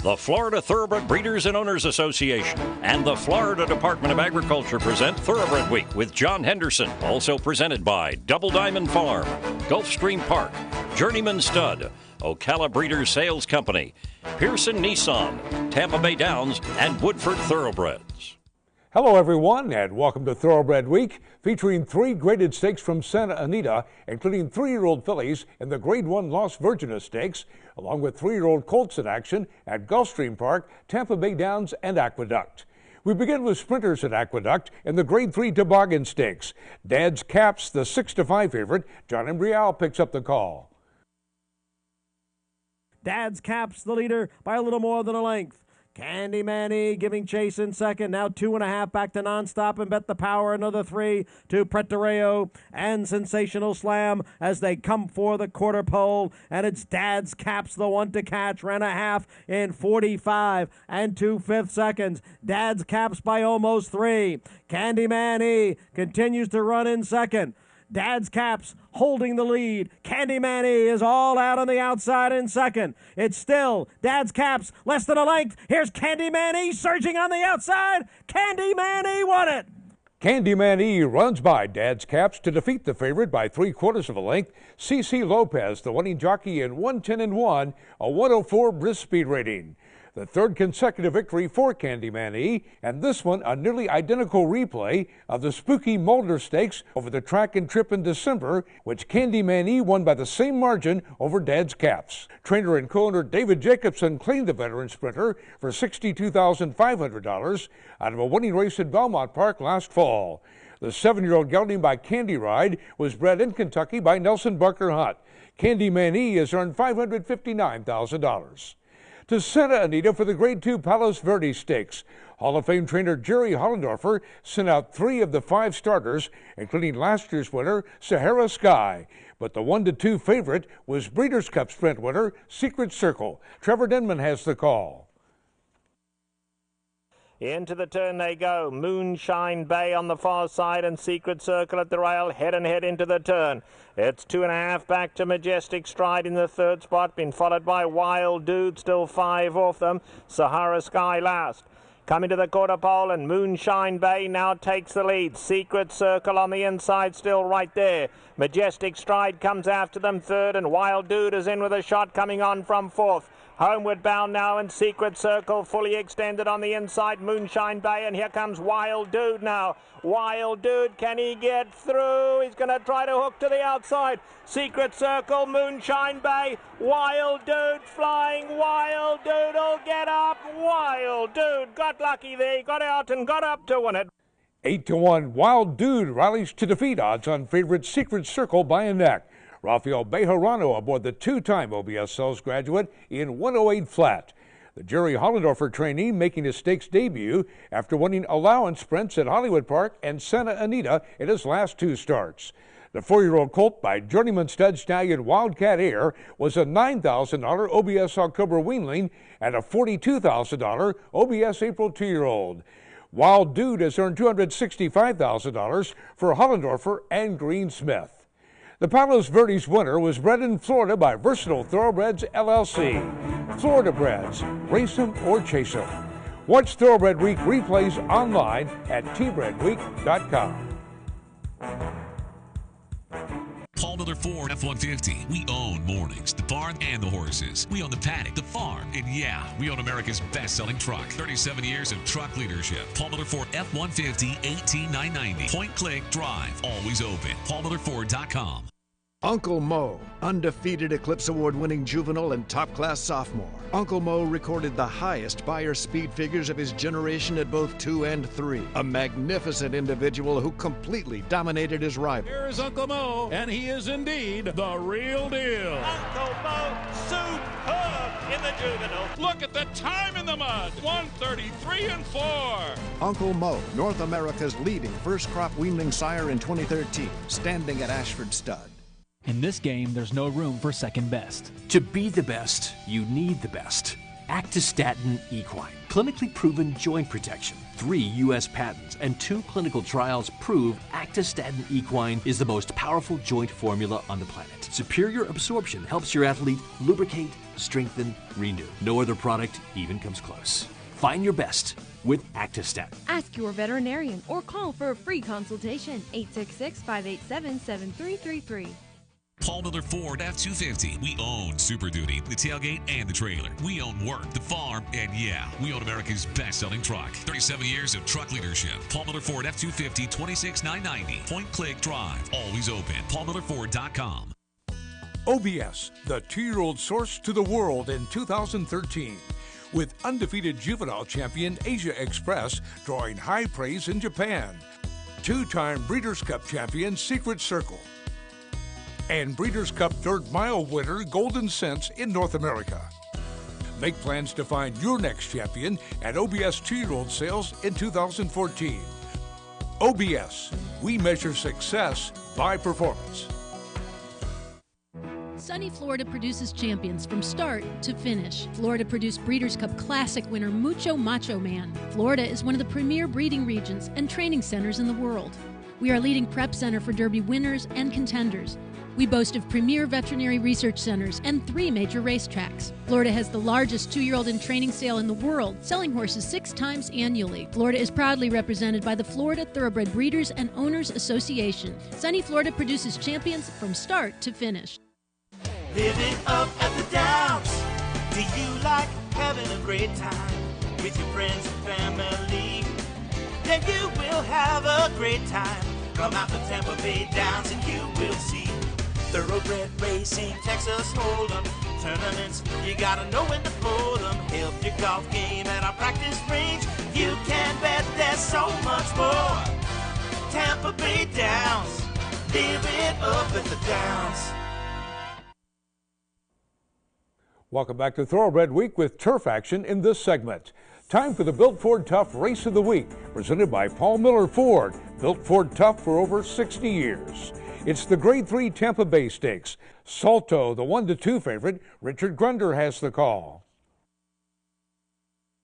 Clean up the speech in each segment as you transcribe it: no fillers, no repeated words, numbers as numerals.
The Florida Thoroughbred Breeders and Owners Association and the Florida Department of Agriculture present Thoroughbred Week with John Henderson. Also presented by Double Diamond Farm, Gulfstream Park, Journeyman Stud, Ocala Breeders Sales Company, Pearson Nissan, Tampa Bay Downs, and Woodford Thoroughbreds. Hello everyone, and welcome to Thoroughbred Week, featuring 3 graded stakes from Santa Anita, including 3-year-old fillies in the Grade 1 Las Virgenes Stakes, along with 3-year-old colts in action at Gulfstream Park, Tampa Bay Downs, and Aqueduct. We begin with sprinters at Aqueduct in the Grade 3 Toboggan Stakes. Dad's Caps, the 6-5 favorite. John Embrial picks up the call. Dad's Caps the leader by a little more than a length. Candy Manny giving chase in second. Now 2.5 back to Nonstop and Bet the Power. Another 3 to Pretoreo and Sensational Slam as they come for the quarter pole. And it's Dad's Caps, the one to catch. Ran a half in 45 and 2/5 seconds. Dad's Caps by almost 3. Candy Manny continues to run in second. Dad's Caps holding the lead. Candy Manny is all out on the outside in second. It's still Dad's Caps, less than a length. Here's Candy Manny surging on the outside. Candy Manny won it. Candy Manny runs by Dad's Caps to defeat the favorite by 3/4 of a length. CC Lopez, the winning jockey in 110-1, a 104 brisk speed rating. The 3rd consecutive victory for Candy Manny, and this one a nearly identical replay of the Spooky Mulder Stakes over the track and trip in December, which Candy Manny won by the same margin over Dad's Caps. Trainer and co-owner David Jacobson claimed the veteran sprinter for $62,500 out of a winning race at Belmont Park last fall. The 7-year-old gelding by Candy Ride was bred in Kentucky by Nelson Barker Hunt. Candy Manny has earned $559,000. To Santa Anita for the Grade 2 Palos Verdes Stakes. Hall of Fame trainer Jerry Hollendorfer sent out 3 of the 5 starters, including last year's winner, Sahara Sky. But the 1-2 favorite was Breeders' Cup Sprint winner, Secret Circle. Trevor Denman has the call. Into the turn they go. Moonshine Bay on the far side and Secret Circle at the rail, head and head into the turn. It's 2.5 back to Majestic Stride in the 3rd spot, been followed by Wild Dude, still 5 off them. Sahara Sky last. Coming to the quarter pole, and Moonshine Bay now takes the lead. Secret Circle on the inside, still right there. Majestic Stride comes after them 3rd, and Wild Dude is in with a shot coming on from 4th. Homeward bound now, and Secret Circle fully extended on the inside. Moonshine Bay, and here comes Wild Dude now. Wild Dude, can he get through? He's going to try to hook to the outside. Secret Circle, Moonshine Bay, Wild Dude flying. Wild Dude will get up. Wild Dude got lucky there. He got out and got up to win it. 8-1, Wild Dude rallies to defeat odds-on favorite Secret Circle by a neck. Rafael Bejarano aboard the 2-time OBS Sales graduate in 108 flat. The Jerry Hollendorfer trainee making his stakes debut after winning allowance sprints at Hollywood Park and Santa Anita in his last 2 starts. The 4-year-old colt by Journeyman Stud Stallion Wildcat Air was a $9,000 OBS October weanling and a $42,000 OBS April 2-year-old. Wild Dude has earned $265,000 for Hollendorfer and Green Smith. The Palos Verdes winner was bred in Florida by Versatile Thoroughbreds, LLC. Florida Breds, race 'em or chase 'em. Watch Thoroughbred Week replays online at tbredweek.com. Paul Miller Ford F-150. We own mornings, the barn, and the horses. We own the paddock, the farm, and yeah, we own America's best-selling truck. 37 years of truck leadership. Paul Miller Ford F-150, 18990. Point, click, drive. Always open. PaulMillerFord.com. Uncle Mo, undefeated Eclipse Award-winning juvenile and top-class sophomore. Uncle Mo recorded the highest Beyer speed figures of his generation at both 2 and 3. A magnificent individual who completely dominated his rival. Here is Uncle Mo, and he is indeed the real deal. Uncle Mo, superb in the juvenile. Look at the time in the mud, 133 and 4. Uncle Mo, North America's leading first-crop weanling sire in 2013, standing at Ashford Stud. In this game, there's no room for second best. To be the best, you need the best. Actistatin Equine, clinically proven joint protection. 3 U.S. patents and 2 clinical trials prove Actistatin Equine is the most powerful joint formula on the planet. Superior absorption helps your athlete lubricate, strengthen, renew. No other product even comes close. Find your best with Actistatin. Ask your veterinarian or call for a free consultation. 866-587-7333. Paul Miller Ford F-250. We own Super Duty, the tailgate, and the trailer. We own work, the farm, and yeah, we own America's best-selling truck. 37 years of truck leadership. Paul Miller Ford F-250, 26990. Point, click, drive. Always open. PaulMillerFord.com. OBS, the 2-year-old source to the world in 2013. With undefeated juvenile champion Asia Express drawing high praise in Japan. 2-time Breeders' Cup champion Secret Circle. And Breeders' Cup 3rd mile winner Golden Sense in North America. Make plans to find your next champion at OBS 2-year-old sales in 2014. OBS, we measure success by performance. Sunny Florida produces champions from start to finish. Florida produced Breeders' Cup Classic winner Mucho Macho Man. Florida is one of the premier breeding regions and training centers in the world. We are a leading prep center for Derby winners and contenders. We boast of premier veterinary research centers and 3 major racetracks. Florida has the largest 2-year-old in training sale in the world, selling horses 6 times annually. Florida is proudly represented by the Florida Thoroughbred Breeders and Owners Association. Sunny Florida produces champions from start to finish. Living up at the Downs. Do you like having a great time with your friends and family? Then you will have a great time. Come out to Tampa Bay Downs and you will see Thoroughbred racing, Texas Hold'em tournaments. You gotta know when to pull them. Help your golf game at our practice range. You can bet there's so much more. Tampa Bay Downs. Live it up at the Downs. Welcome back to Thoroughbred Week with turf action in this segment. Time for the Built Ford Tough Race of the Week, presented by Paul Miller Ford. Built Ford Tough for over 60 years. It's the Grade 3 Tampa Bay Stakes. Salto, the 1-2 favorite. Richard Grunder has the call.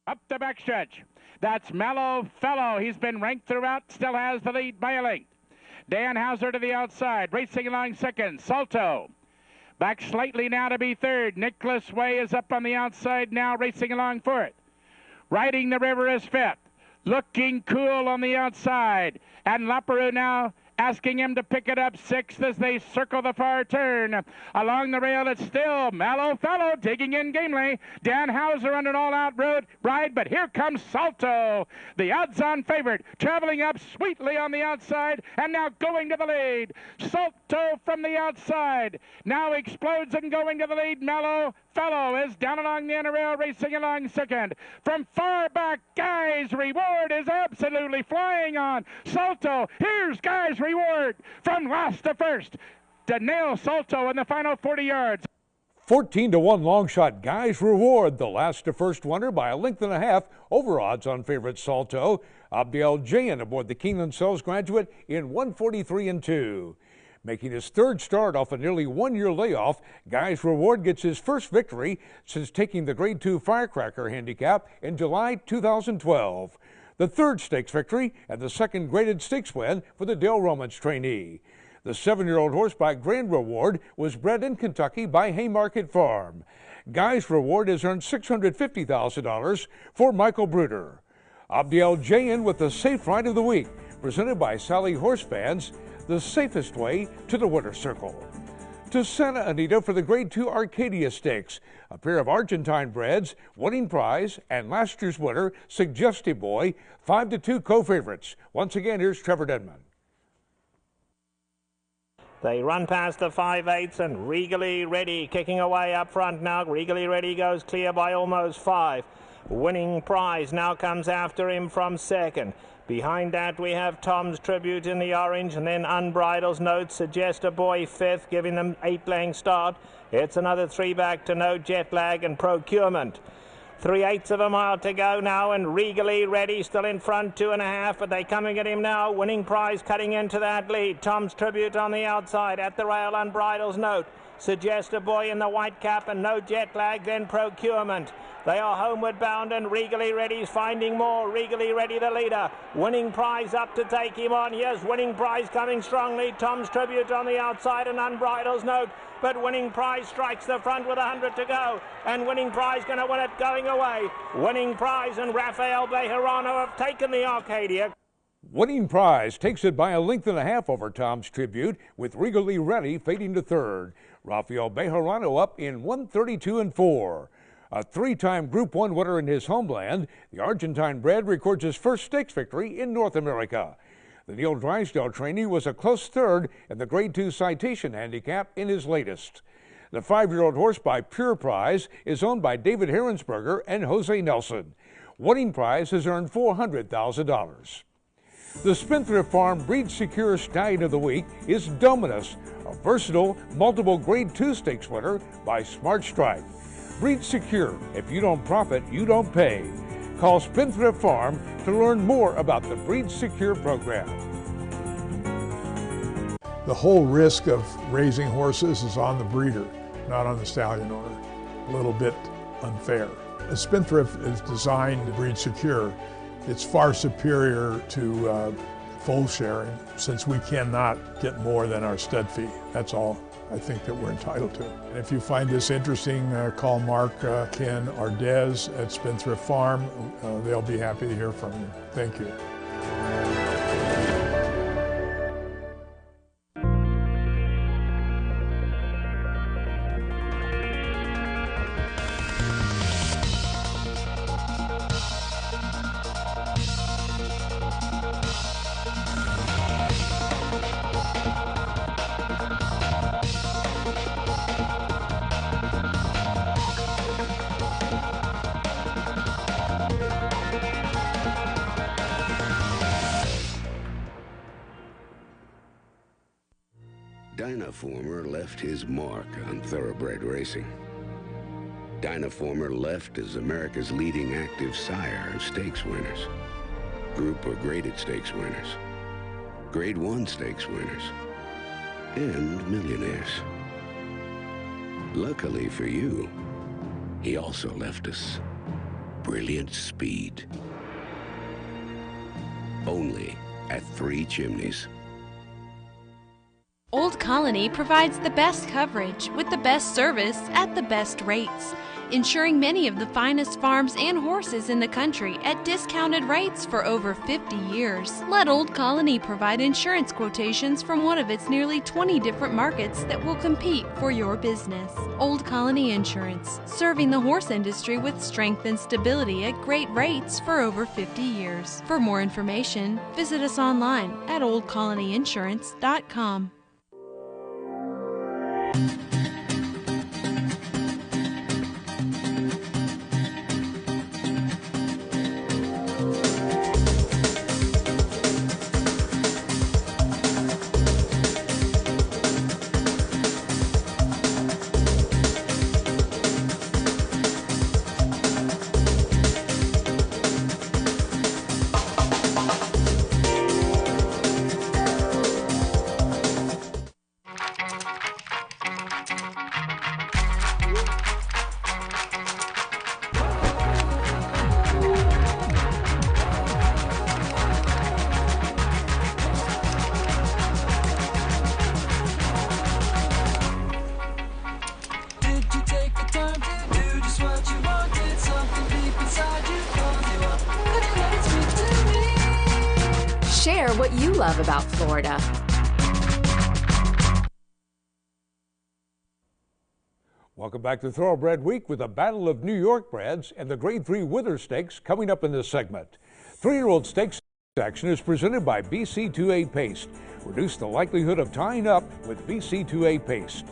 Up the backstretch. That's Mellow Fellow. He's been ranked throughout, still has the lead by a length. Dan Hauser to the outside, racing along second. Salto. Back slightly now to be third. Nicholas Way is up on the outside now, racing along fourth. Riding the River is fifth. Looking cool on the outside. And Laperoux now asking him to pick it up sixth as they circle the far turn. Along the rail, it's still Mallow Fellow digging in gamely. Dan Hauser on an all-out ride, but here comes Salto, the odds-on favorite, traveling up sweetly on the outside and now going to the lead. Salto from the outside now explodes and going to the lead. Mallow Fellow is down along the inner rail, racing along second. From far back, Guy's Reward is absolutely flying on Salto. Here's Guy's Reward from last to first to nail Salto in the final 40 yards. 14-1 long shot Guy's Reward, the last to first winner by 1.5 lengths over odds on favorite Salto. Abdiel Jayan aboard the Keeneland Sells graduate in 1:43-2. Making his 3rd start off a nearly 1-year layoff, Guy's Reward gets his first victory since taking the Grade 2 Firecracker handicap in July 2012. The 3rd stakes victory and the 2nd graded stakes win for the Dale Romans trainee. The 7-year-old horseback Grand Reward was bred in Kentucky by Haymarket Farm. Guy's Reward has earned $650,000 for Michael Bruder. Abdiel Jayan with the Safe Ride of the Week, presented by Sally Horse Fans, the safest way to the winner's circle. To Santa Anita for the Grade 2 Arcadia Stakes, a pair of Argentine breds, winning prize, and last year's winner, Suggestive Boy, 5-2 co-favorites. Once again, here's Trevor Denman. They run past the 5/8 and Regally Ready kicking away up front now. Regally Ready goes clear by almost 5. Winning Prize now comes after him from second. Behind that we have Tom's Tribute in the orange, and then Unbridled's Note, Suggest a Boy 5th, giving them 8 length start. It's another 3 back to No Jet Lag and Procurement. 3/8 of a mile to go now, and Regally Ready still in front, 2.5, but they're coming at him now. Winning Prize cutting into that lead. Tom's Tribute on the outside. At the rail, Unbridled Note. Suggest a Boy in the white cap, and No Jet Lag, then Procurement. They are homeward bound, and Regally Ready's finding more. Regally Ready the leader. Winning Prize up to take him on. Yes, Winning Prize coming strongly. Tom's Tribute on the outside, and Unbridled Note. But Winning Prize strikes the front with 100 to go. And Winning Prize going to win it going away. Winning Prize and Rafael Bejarano have taken the Arcadia. Winning Prize takes it by 1.5 lengths over Tom's Tribute, with Regally Ready fading to third. Rafael Bejarano up in 1:32 4. A three-time Group 1 winner in his homeland, the Argentine-bred records his first stakes victory in North America. The Neil Drysdale trainee was a close third in the Grade 2 Citation Handicap in his latest. The 5-year-old horse by Pure Prize is owned by David Herensberger and Jose Nelson. Winning Prize has earned $400,000. The Spendthrift Farm Breed Secure Stallion of the Week is Dominus, a versatile, multiple Grade 2 stakes winner by Smart Stripe. Breed Secure. If you don't profit, you don't pay. Call Spendthrift Farm to learn more about the Breed Secure program. The whole risk of raising horses is on the breeder, not on the stallion owner. A little bit unfair. A Spendthrift is designed to breed secure. It's far superior to foal sharing, since we cannot get more than our stud fee. That's all I think that we're entitled to. And if you find this interesting, call Mark, Ken, or Des at Spendthrift Farm. They'll be happy to hear from you. Thank you. Dynaformer left his mark on thoroughbred racing. Dynaformer left as America's leading active sire of stakes winners, group or graded stakes winners, Grade 1 stakes winners, and millionaires. Luckily for you, he also left us brilliant speed. Only at 3 Chimneys. Old Colony provides the best coverage with the best service at the best rates, insuring many of the finest farms and horses in the country at discounted rates for over 50 years. Let Old Colony provide insurance quotations from one of its nearly 20 different markets that will compete for your business. Old Colony Insurance, serving the horse industry with strength and stability at great rates for over 50 years. For more information, visit us online at oldcolonyinsurance.com. Share what you love about Florida. Welcome back to Thoroughbred Week with a battle of New York breds and the Grade 3 Wither Stakes coming up in this segment. 3-year-old stakes action is presented by BC2A Paste. Reduce the likelihood of tying up with BC2A Paste.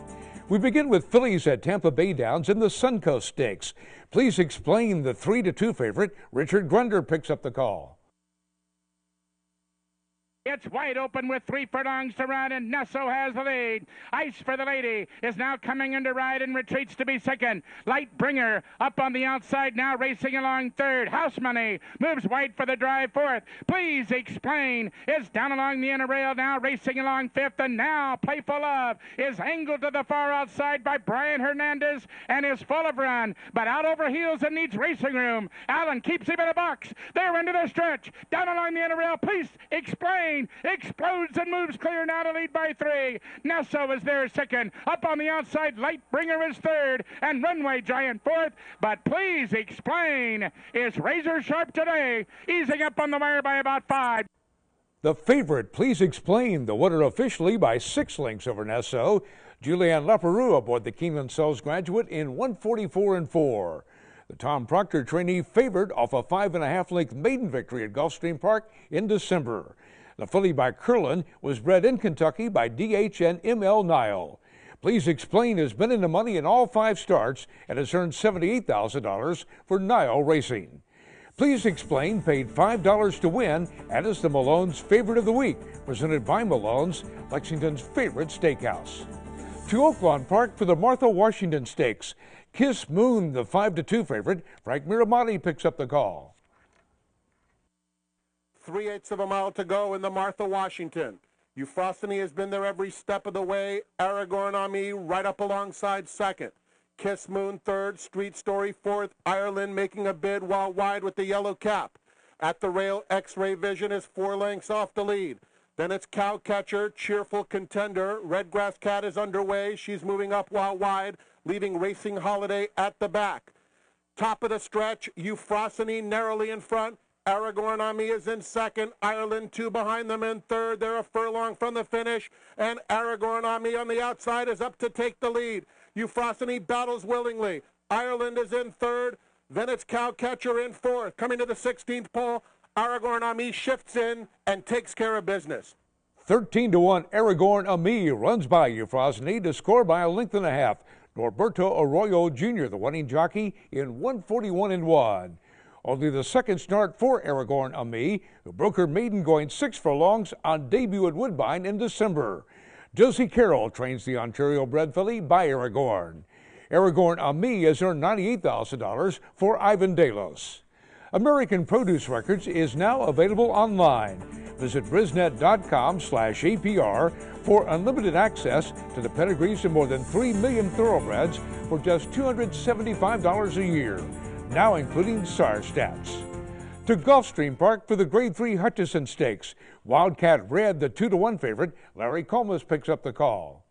We begin with fillies at Tampa Bay Downs in the Suncoast Stakes. Please explain the 3-2 favorite. Richard Grunder picks up the call. It's wide open with 3 furlongs to run, and Nesso has the lead. Ice for the Lady is now coming into ride and retreats to be second. Light Bringer up on the outside now, racing along third. House Money moves wide for the drive fourth. Please Explain is down along the inner rail now, racing along fifth, and now Playful Love is angled to the far outside by Brian Hernandez and is full of run, but out over heels and needs racing room. Allen keeps him in a box. They're into the stretch. Down along the inner rail, Please Explain explodes and moves clear now to lead by 3. Nesso is there second. Up on the outside, Light Bringer is third, and Runway Giant fourth. But Please Explain is razor sharp today, easing up on the wire by about 5. The favorite, Please Explain, the winner officially by 6 lengths over Nesso. Julianne Leperoux aboard the Keeneland Sells Graduate in 144-4. The Tom Proctor trainee favored off a 5.5 length maiden victory at Gulfstream Park in December. The filly by Curlin was bred in Kentucky by DH and ML Nile. Please Explain has been in the money in all 5 starts and has earned $78,000 for Nile Racing. Please Explain paid $5 to win and is the Malone's favorite of the week, presented by Malone's, Lexington's favorite steakhouse. To Oaklawn Park for the Martha Washington Stakes. Kiss Moon, the 5-2 favorite. Frank Miramati picks up the call. 3/8 of a mile to go in the Martha Washington. Euphrosyne has been there every step of the way. Aragorn Ami right up alongside second. Kiss Moon third, Street Story fourth. Ireland making a bid while wide with the yellow cap. At the rail, X-Ray Vision is 4 lengths off the lead. Then it's Cowcatcher, Cheerful Contender. Redgrass Cat is underway. She's moving up while wide, leaving Racing Holiday at the back. Top of the stretch, Euphrosyne narrowly in front. Aragorn Ami is in second. Ireland 2 behind them in third. They're a furlong from the finish. And Aragorn Ami on the outside is up to take the lead. Euphrosyne battles willingly. Ireland is in third. Then it's Cowcatcher in fourth. Coming to the 16th pole, Aragorn Ami shifts in and takes care of business. 13-1 Aragorn Ami runs by Euphrosyne to score by 1.5 lengths. Norberto Arroyo Jr., the winning jockey, in 141-1. Only the second start for Aragorn Ami, who broke her maiden going 6 furlongs on debut at Woodbine in December. Josie Carroll trains the Ontario bred filly by Aragorn. Aragorn Ami has earned $98,000 for Ivan Delos. American Produce Records is now available online. Visit brisnet.com/APR for unlimited access to the pedigrees of more than 3 million thoroughbreds for just $275 a year, now including SAR stats. To Gulfstream Park for the Grade 3 Hutchison Stakes. Wildcat Red, the 2-1 favorite. Larry Comas picks up the call.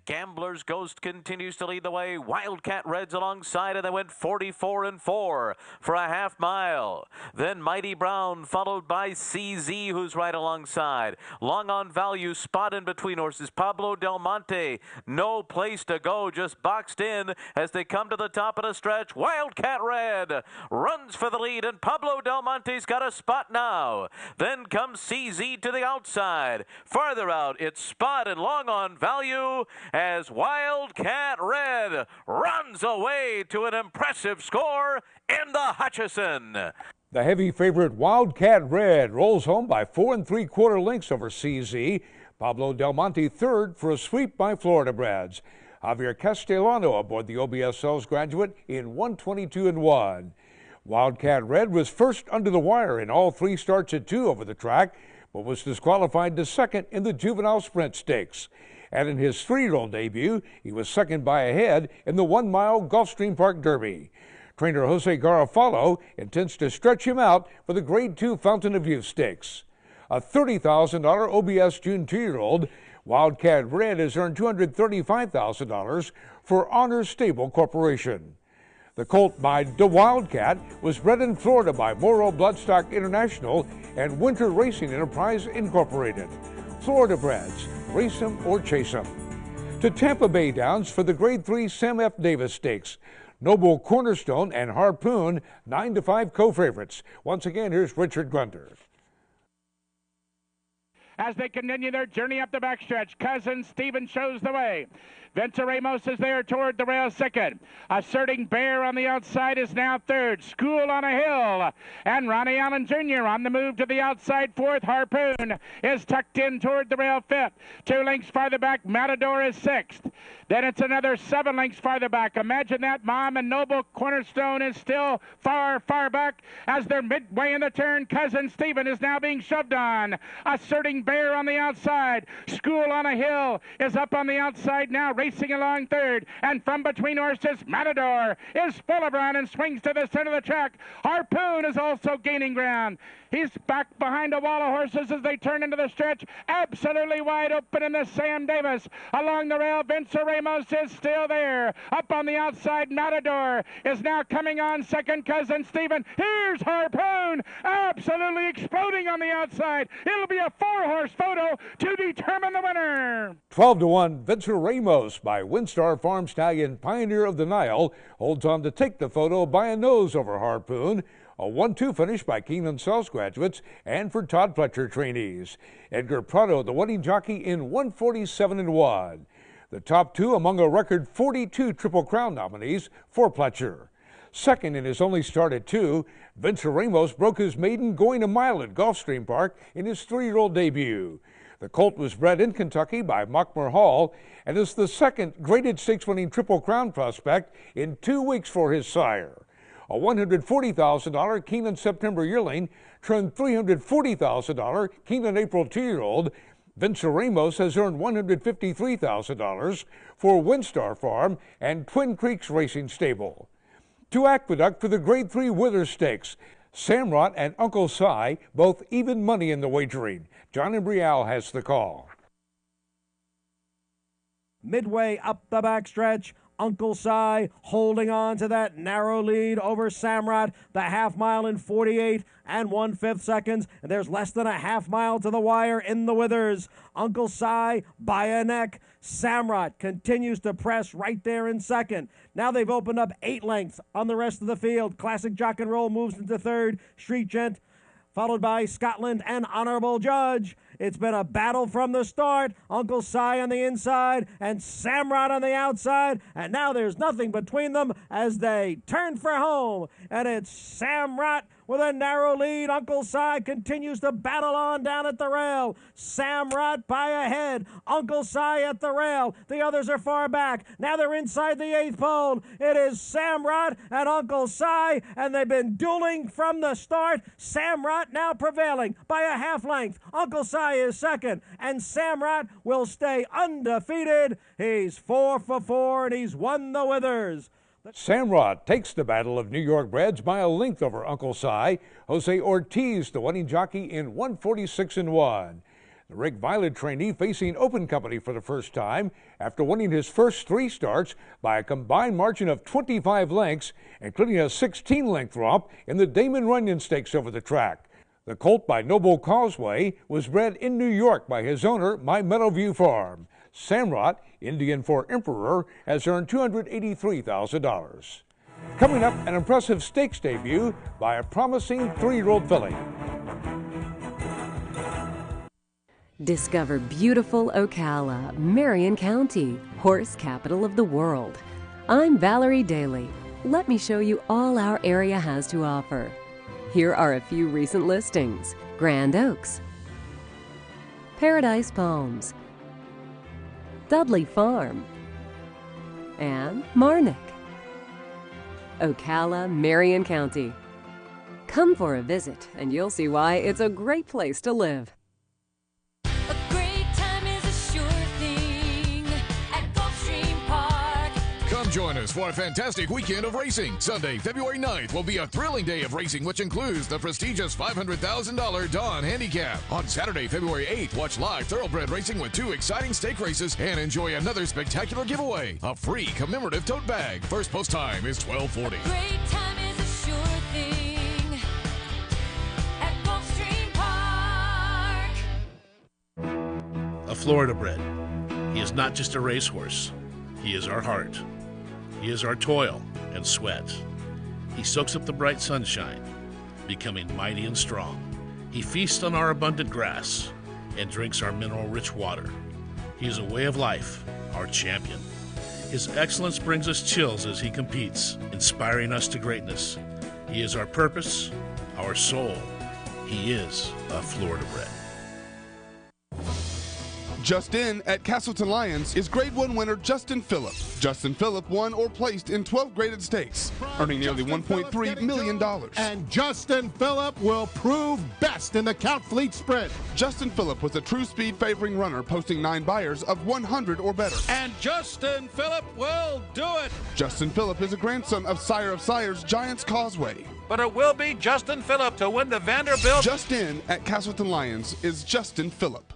Gambler's Ghost continues to lead the way. Wildcat Reds alongside, and they went 44-4 for a half mile. Then Mighty Brown, followed by CZ, who's right alongside. Long on Value, spot in between horses. Pablo Del Monte, no place to go, just boxed in as they come to the top of the stretch. Wildcat Red runs for the lead, and Pablo Del Monte's got a spot now. Then comes CZ to the outside. Farther out, it's Spot and Long on Value, as Wildcat Red runs away to an impressive score in the Hutchison. The heavy favorite Wildcat Red rolls home by 4 3/4 lengths over CZ. Pablo Del Monte third for a sweep by Florida Breds. Javier Castellano aboard the OBS Sells Graduate in 122-1. Wildcat Red was first under the wire in all 3 starts at 2 over the track, but was disqualified to second in the Juvenile Sprint Stakes. And in his 3-year-old debut, he was second by a head in the 1-mile Gulfstream Park Derby. Trainer Jose Garofalo intends to stretch him out for the Grade 2 Fountain of Youth Stakes. A $30,000 OBS June 2-year-old, Wildcat Red has earned $235,000 for Honor Stable Corporation. The colt by the Wildcat was bred in Florida by Moro Bloodstock International and Winter Racing Enterprise Incorporated. Florida Breds, race 'em or chase 'em. To Tampa Bay Downs for the Grade 3 Sam F. Davis Stakes. Noble Cornerstone and Harpoon, 9-5 co-favorites. Once again, here's Richard Grunter. as they continue their journey up the backstretch. Cousin Stephen shows the way. Venturamos is there toward the rail second. Asserting Bear on the outside is now third. School on a Hill. And Ronnie Allen Jr. on the move to the outside fourth. Harpoon is tucked in toward the rail fifth. 2 lengths farther back, Matador is sixth. Then it's another 7 lengths farther back. Imagine that, Mom, and Noble Cornerstone is still far, far back as they're midway in the turn. Cousin Stephen is now being shoved on. Asserting Bear on the outside. School on a Hill is up on the outside now, racing along third. And from between horses, Matador is full of run and swings to the center of the track. Harpoon is also gaining ground. He's back behind a wall of horses as they turn into the stretch. Absolutely wide open in the Sam Davis. Along the rail, Venturamos is still there. Up on the outside, Matador is now coming on second. Cousin Stephen. Here's Harpoon. Absolutely exploding on the outside. It'll be a 4-horse photo to determine the winner. 12-1, Venturamos by Windstar Farm Stallion Pioneer of the Nile holds on to take the photo by a nose over Harpoon. A 1-2 finish by Keeneland Sells graduates and for Todd Fletcher trainees. Edgar Prado, the winning jockey, in 147-1. The top 2 among a record 42 Triple Crown nominees for Fletcher. Second in his only start at 2, Venturamos broke his maiden going a mile at Gulfstream Park in his 3-year-old debut. The colt was bred in Kentucky by Mockmer Hall and is the second graded stakes-winning Triple Crown prospect in 2 weeks for his sire. A $140,000 Keeneland September yearling turned $340,000 Keeneland April 2-year-old. Venturamos has earned $153,000 for Windstar Farm and Twin Creeks Racing Stable. To Aqueduct for the Grade 3 Withers Stakes. Samrot and Uncle Si both even money in the wagering. John Embrial has the call. Midway up the backstretch, Uncle Si holding on to that narrow lead over Samrot, the half mile in 48 1/5 seconds, and there's less than a half mile to the wire in the Withers. Uncle Si by a neck. Samrot continues to press right there in second. Now they've opened up 8 lengths on the rest of the field. Classic Jock and Roll moves into third. Street Gent followed by Scotland and Honorable Judge. It's been a battle from the start. Uncle Si on the inside and Samrot on the outside. And now there's nothing between them as they turn for home. And it's Samrot with a narrow lead. Uncle Si continues to battle on down at the rail. Samrot by a head. Uncle Si at the rail. The others are far back. Now they're inside the 8th pole. It is Samrot and Uncle Si, and they've been dueling from the start. Samrot now prevailing by a half length. Uncle Si is second, and Samrot will stay undefeated. He's 4 for 4, and he's won the Withers. Samrot takes the battle of New York breds by a length over Uncle Si. Jose Ortiz, the winning jockey, in 146-1. The Rick Violet trainee facing open company for the first time after winning his first 3 starts by a combined margin of 25 lengths, including a 16-length romp in the Damon Runyon Stakes over the track. The colt by Noble Causeway was bred in New York by his owner, My Meadowview Farm. Samrot, Indian for Emperor, has earned $283,000. Coming up, an impressive stakes debut by a promising 3-year-old filly. Discover beautiful Ocala, Marion County, horse capital of the world. I'm Valerie Daly. Let me show you all our area has to offer. Here are a few recent listings: Grand Oaks, Paradise Palms, Dudley Farm, and Marnick. Ocala, Marion County. Come for a visit and you'll see why it's a great place to live. Join us for a fantastic weekend of racing. Sunday, February 9th will be a thrilling day of racing, which includes the prestigious $500,000 Dawn Handicap. On Saturday, February 8th, watch live Thoroughbred racing with 2 exciting stake races and enjoy another spectacular giveaway, a free commemorative tote bag. First post time is 12:40. Great time is a sure thing at Gulfstream Park. A Florida bred. He is not just a racehorse. He is our heart. He is our toil and sweat. He soaks up the bright sunshine, becoming mighty and strong. He feasts on our abundant grass. and drinks our mineral-rich water. He is a way of life, our champion. His excellence brings us chills as he competes, inspiring us to greatness. He is our purpose, our soul. He is a Florida-bred. Just in at Castleton Lions is Grade 1 winner Justin Phillip. Justin Phillip won or placed in 12 graded stakes, earning nearly $1.3 million. And Justin Phillip will prove best in the Count Fleet Sprint. Justin Phillip was a true speed favoring runner, posting 9 buyers of 100 or better. And Justin Phillip will do it. Justin Phillip is a grandson of Sire of Sires Giants Causeway. But it will be Justin Phillip to win the Vanderbilt. Just in at Castleton Lions is Justin Phillip.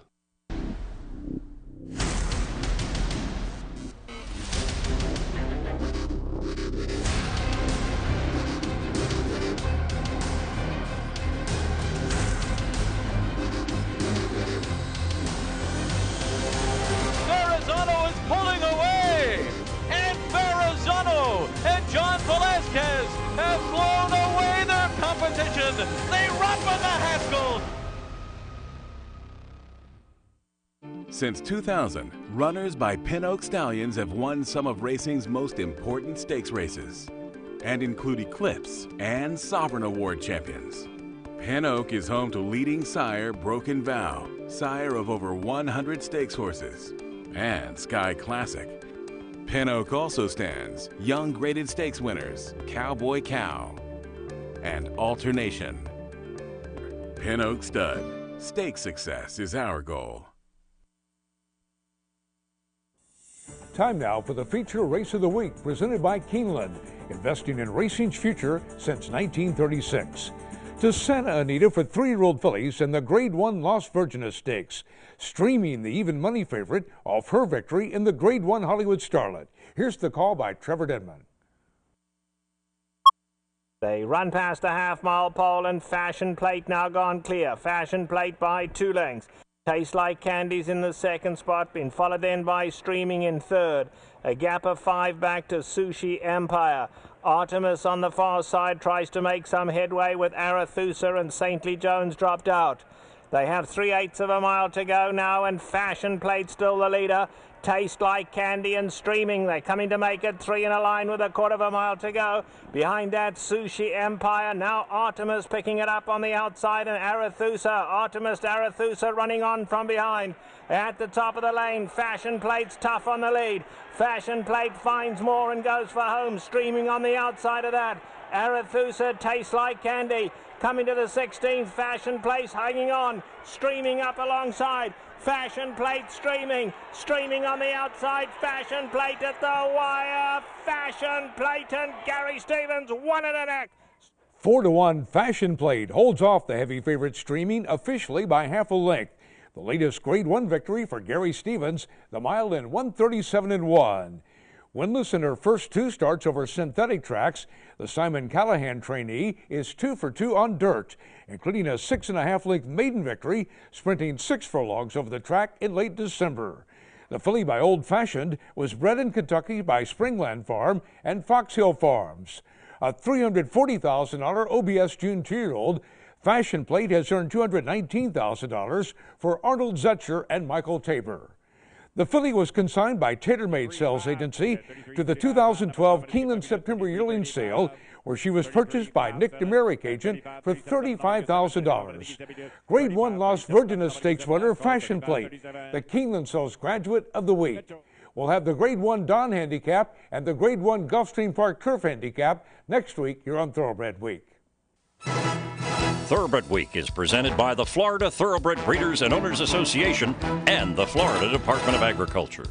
Verrazano is pulling away, and Verrazano and John Velasquez have blown away their competition. They roughen the Haskell. Since 2000, runners by Pin Oak Stallions have won some of racing's most important stakes races and include Eclipse and Sovereign Award champions. Pin Oak is home to leading sire Broken Vow, sire of over 100 stakes horses, and Sky Classic. Pin Oak also stands young graded stakes winners Cowboy Cow and Alternation. Pin Oak Stud. Stakes success is our goal. Time now for the feature race of the week, presented by Keeneland, investing in racing's future since 1936. To Santa Anita for 3-year-old fillies and the Grade 1 Las Virgenes Stakes, streaming the even money favorite off her victory in the Grade 1 Hollywood Starlet. Here's the call by Trevor Denman. They run past the half-mile pole and Fashion Plate now gone clear. Fashion Plate by 2 lengths. Tastes Like Candies in the second spot, been followed then by Streaming in third. A gap of 5 back to Sushi Empire. Artemis on the far side tries to make some headway with Arethusa, and Saintly Jones dropped out. They have 3/8 of a mile to go now, and Fashion Plate still the leader. Taste Like Candy and Streaming, they're coming to make it 3 in a line with 1/4 of a mile to go. Behind that, Sushi Empire. Now Artemis picking it up on the outside, and Arethusa. Arethusa running on from behind. At the top of the lane, Fashion Plate's tough on the lead. Fashion Plate finds more and goes for home. Streaming on the outside of that. Arethusa, Tastes Like Candy. Coming to the 16th, Fashion Plate hanging on. Streaming up alongside. Fashion Plate streaming on the outside. Fashion Plate at the wire. Fashion Plate and Gary Stevens, 1 in the neck. 4-1 Fashion Plate holds off the heavy favorite Streaming officially by half a length. The latest Grade 1 victory for Gary Stevens, the mile in 1:37.1. Winless in her first 2 starts over synthetic tracks, the Simon Callahan trainee is 2 for 2 on dirt, including a 6.5 length maiden victory, sprinting 6 furlongs over the track in late December. The filly by Old Fashioned was bred in Kentucky by Springland Farm and Fox Hill Farms. A $340,000 OBS June 2-year-old, Fashion Plate has earned $219,000 for Arnold Zetcher and Michael Tabor. The filly was consigned by TaylorMade Sales Agency to the 2012 Keeneland September yearling sale, where she was purchased by Nick DeMerick agent for $35,000. Grade 1 Las Virgenes Stakes winner Fashion Plate, the Keeneland Sales Graduate of the Week. We'll have the Grade 1 Don Handicap and the Grade 1 Gulfstream Park Turf Handicap next week here on Thoroughbred Week. Thoroughbred Week is presented by the Florida Thoroughbred Breeders and Owners Association and the Florida Department of Agriculture.